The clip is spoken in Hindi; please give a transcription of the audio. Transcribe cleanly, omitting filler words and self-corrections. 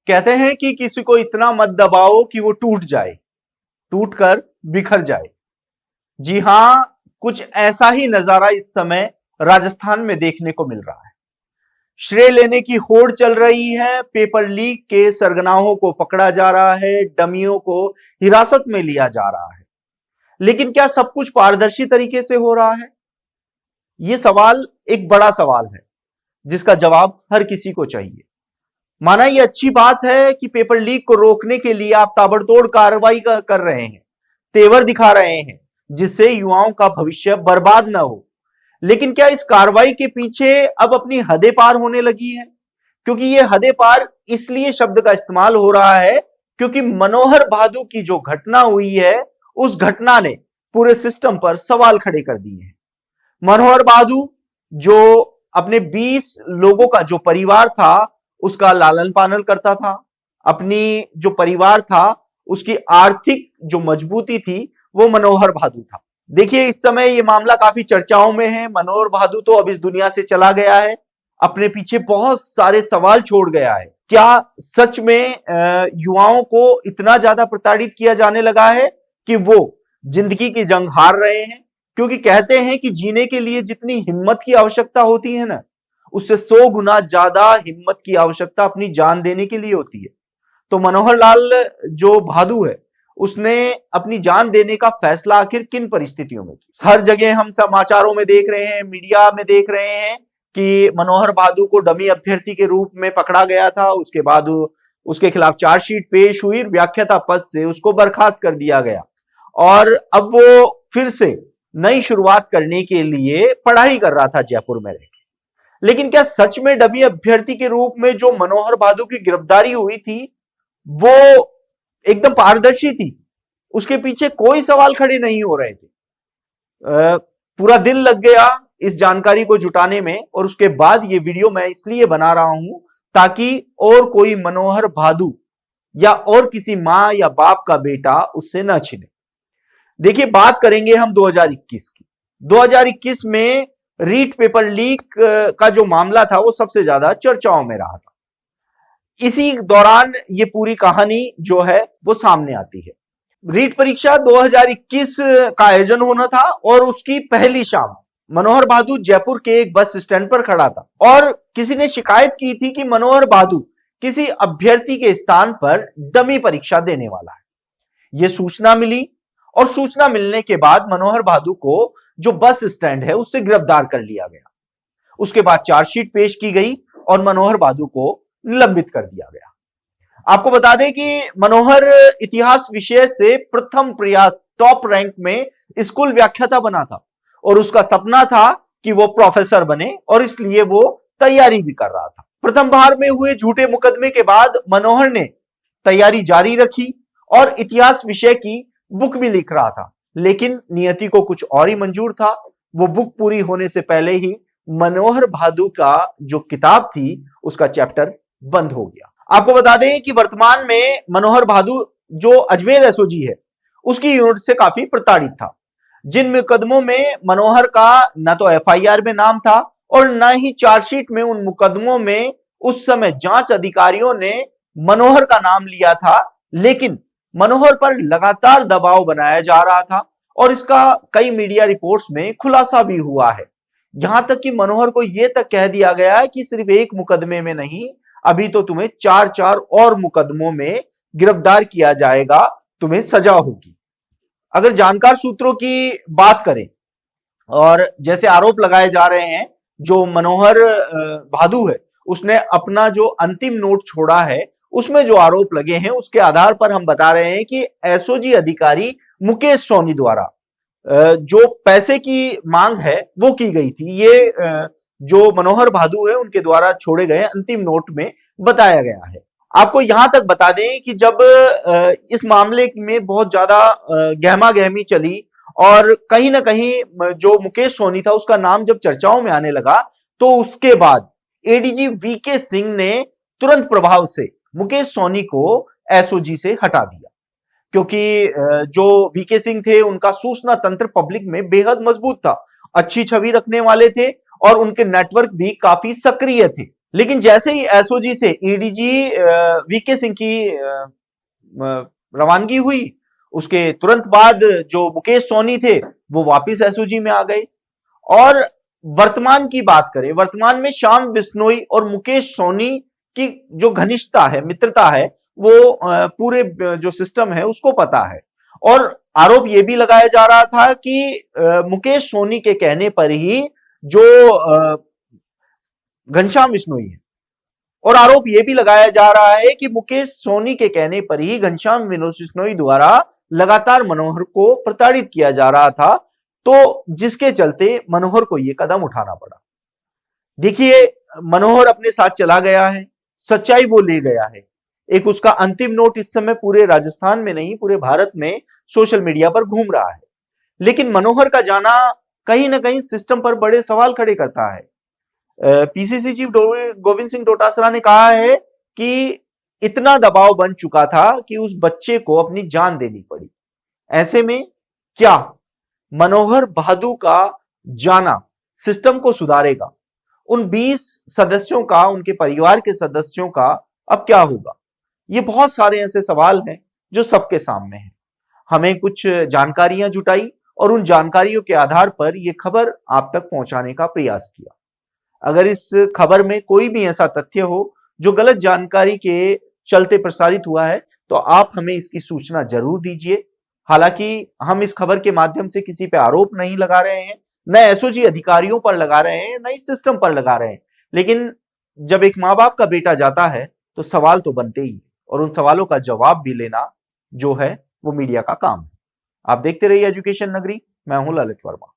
कहते हैं कि किसी को इतना मत दबाओ कि वो टूट जाए, टूटकर बिखर जाए। जी हां, कुछ ऐसा ही नजारा इस समय राजस्थान में देखने को मिल रहा है। श्रेय लेने की होड़ चल रही है, पेपर लीक के सरगनाहों को पकड़ा जा रहा है, डमियों को हिरासत में लिया जा रहा है। लेकिन क्या सब कुछ पारदर्शी तरीके से हो रहा है? यह सवाल एक बड़ा सवाल है जिसका जवाब हर किसी को चाहिए। माना यह अच्छी बात है कि पेपर लीक को रोकने के लिए आप ताबड़तोड़ कार्रवाई कर रहे हैं, तेवर दिखा रहे हैं, जिससे युवाओं का भविष्य बर्बाद ना हो। लेकिन क्या इस कार्रवाई के पीछे अब अपनी हदें पार होने लगी है? क्योंकि यह हदें पार इसलिए शब्द का इस्तेमाल हो रहा है क्योंकि मनोहर भादु की जो घटना हुई है, उस घटना ने पूरे सिस्टम पर सवाल खड़े कर दिए हैं। मनोहर भादु जो अपने 20 लोगों का जो परिवार था उसका लालन पालन करता था, अपनी जो परिवार था उसकी आर्थिक जो मजबूती थी वो मनोहर भादु था। देखिए इस समय ये मामला काफी चर्चाओं में है। मनोहर भादु तो अब इस दुनिया से चला गया है, अपने पीछे बहुत सारे सवाल छोड़ गया है। क्या सच में युवाओं को इतना ज्यादा प्रताड़ित किया जाने लगा है कि वो जिंदगी की जंग हार रहे हैं? क्योंकि कहते हैं कि जीने के लिए जितनी हिम्मत की आवश्यकता होती है ना, उससे 100 गुना ज्यादा हिम्मत की आवश्यकता अपनी जान देने के लिए होती है। तो मनोहर लाल जो भादु है उसने अपनी जान देने का फैसला आखिर किन परिस्थितियों में किया? हर जगह हम समाचारों में देख रहे हैं, मीडिया में देख रहे हैं कि मनोहर भादु को डमी अभ्यर्थी के रूप में पकड़ा गया था, उसके बाद उसके खिलाफ चार्जशीट पेश हुई, व्याख्याता पद से उसको बर्खास्त कर दिया गया और अब वो फिर से नई शुरुआत करने के लिए पढ़ाई कर रहा था जयपुर में रहकर। लेकिन क्या सच में डमी अभ्यर्थी के रूप में जो मनोहर भादु की गिरफ्तारी हुई थी वो एकदम पारदर्शी थी? उसके पीछे कोई सवाल खड़े नहीं हो रहे थे। पूरा दिन लग गया इस जानकारी को जुटाने में और उसके बाद ये वीडियो मैं इसलिए बना रहा हूं ताकि और कोई मनोहर भादु या और किसी मां या बाप का बेटा उससे न छिने। देखिए बात करेंगे हम 2021 की। 2021 में रीट पेपर लीक का जो मामला था वो सबसे ज्यादा चर्चाओं में रहा था। इसी दौरान ये पूरी कहानी जो है वो सामने आती है। रीट परीक्षा 2021 का आयोजन होना था और उसकी पहली शाम मनोहर भादु जयपुर के एक बस स्टैंड पर खड़ा था और किसी ने शिकायत की थी कि मनोहर भादु किसी अभ्यर्थी के स्थान पर डमी परीक्षा देने वाला है। यह सूचना मिली और सूचना मिलने के बाद मनोहर भादु को जो बस स्टैंड है उससे गिरफ्तार कर लिया गया। उसके बाद चार्जशीट पेश की गई और मनोहर भादु को निलंबित कर दिया गया। आपको बता दें कि मनोहर इतिहास विषय से प्रथम प्रयास टॉप रैंक में स्कूल व्याख्याता बना था और उसका सपना था कि वो प्रोफेसर बने और इसलिए वो तैयारी भी कर रहा था। प्रथम बार में हुए झूठे मुकदमे के बाद मनोहर ने तैयारी जारी रखी और इतिहास विषय की बुक भी लिख रहा था, लेकिन नियति को कुछ और ही मंजूर था। वो बुक पूरी होने से पहले ही मनोहर भादु का जो किताब थी उसका चैप्टर बंद हो गया। आपको बता दें कि वर्तमान में मनोहर भादु जो अजमेर एसओजी है उसकी यूनिट से काफी प्रताड़ित था। जिन मुकदमों में मनोहर का न तो एफआईआर में नाम था और न ही चार्जशीट में, उन मुकदमों में उस समय जांच अधिकारियों ने मनोहर का नाम लिया था, लेकिन मनोहर पर लगातार दबाव बनाया जा रहा था और इसका कई मीडिया रिपोर्ट्स में खुलासा भी हुआ है। यहां तक कि मनोहर को यह तक कह दिया गया है कि सिर्फ एक मुकदमे में नहीं, अभी तो तुम्हें 4 और मुकदमों में गिरफ्तार किया जाएगा, तुम्हें सजा होगी। अगर जानकार सूत्रों की बात करें और जैसे आरोप लगाए जा रहे हैं, जो मनोहर भादु है उसने अपना जो अंतिम नोट छोड़ा है उसमें जो आरोप लगे हैं उसके आधार पर हम बता रहे हैं कि एसओजी अधिकारी मुकेश सोनी द्वारा जो पैसे की मांग है वो की गई थी। ये जो मनोहर भादु है उनके द्वारा छोड़े गए अंतिम नोट में बताया गया है। आपको यहां तक बता दें कि जब इस मामले में बहुत ज्यादा गहमा गहमी चली और कहीं ना कहीं जो मुकेश सोनी था उसका नाम जब चर्चाओं में आने लगा, तो उसके बाद एडीजी वीके सिंह ने तुरंत प्रभाव से मुकेश सोनी को एसओजी से हटा दिया, क्योंकि जो वीके सिंह थे उनका सूचना तंत्र पब्लिक में बेहद मजबूत था, अच्छी छवि रखने वाले थे और उनके नेटवर्क भी काफी सक्रिय थे। लेकिन जैसे ही एसओजी से एडीजी वीके सिंह की रवानगी हुई, उसके तुरंत बाद जो मुकेश सोनी थे वो वापस एसओजी में आ गए। और वर्तमान की बात करें, वर्तमान में श्याम बिश्नोई और मुकेश सोनी की जो घनिष्ठता है, मित्रता है, वो पूरे जो सिस्टम है उसको पता है। और आरोप यह भी लगाया जा रहा था कि मुकेश सोनी के कहने पर ही जो घनश्याम बिश्नोई है, और आरोप यह भी लगाया जा रहा है कि मुकेश सोनी के कहने पर ही घनश्याम बिश्नोई द्वारा लगातार मनोहर को प्रताड़ित किया जा रहा था, तो जिसके चलते मनोहर को यह कदम उठाना पड़ा। देखिए, मनोहर अपने साथ चला गया है, सच्चाई वो ले गया है। एक उसका अंतिम नोट इस समय पूरे राजस्थान में नहीं, पूरे भारत में सोशल मीडिया पर घूम रहा है। लेकिन मनोहर का जाना कहीं ना कहीं सिस्टम पर बड़े सवाल खड़े करता है। पीसीसी चीफ गोविंद सिंह डोटासरा ने कहा है कि इतना दबाव बन चुका था कि उस बच्चे को अपनी जान देनी पड़ी। ऐसे में क्या मनोहर बहादुर का जाना सिस्टम को सुधारेगा? उन 20 सदस्यों का, उनके परिवार के सदस्यों का अब क्या होगा? ये बहुत सारे ऐसे सवाल हैं जो सबके सामने हैं। हमें कुछ जानकारियां जुटाई और उन जानकारियों के आधार पर यह खबर आप तक पहुंचाने का प्रयास किया। अगर इस खबर में कोई भी ऐसा तथ्य हो जो गलत जानकारी के चलते प्रसारित हुआ है, तो आप हमें इसकी सूचना जरूर दीजिए। हालांकि हम इस खबर के माध्यम से किसी पे आरोप नहीं लगा रहे हैं, न एसओजी अधिकारियों पर लगा रहे हैं, न इस सिस्टम पर लगा रहे हैं। लेकिन जब एक माँ बाप का बेटा जाता है तो सवाल तो बनते ही, और उन सवालों का जवाब भी लेना जो है वो मीडिया का काम है। आप देखते रहिए एजुकेशन नगरी। मैं हूं ललित वर्मा।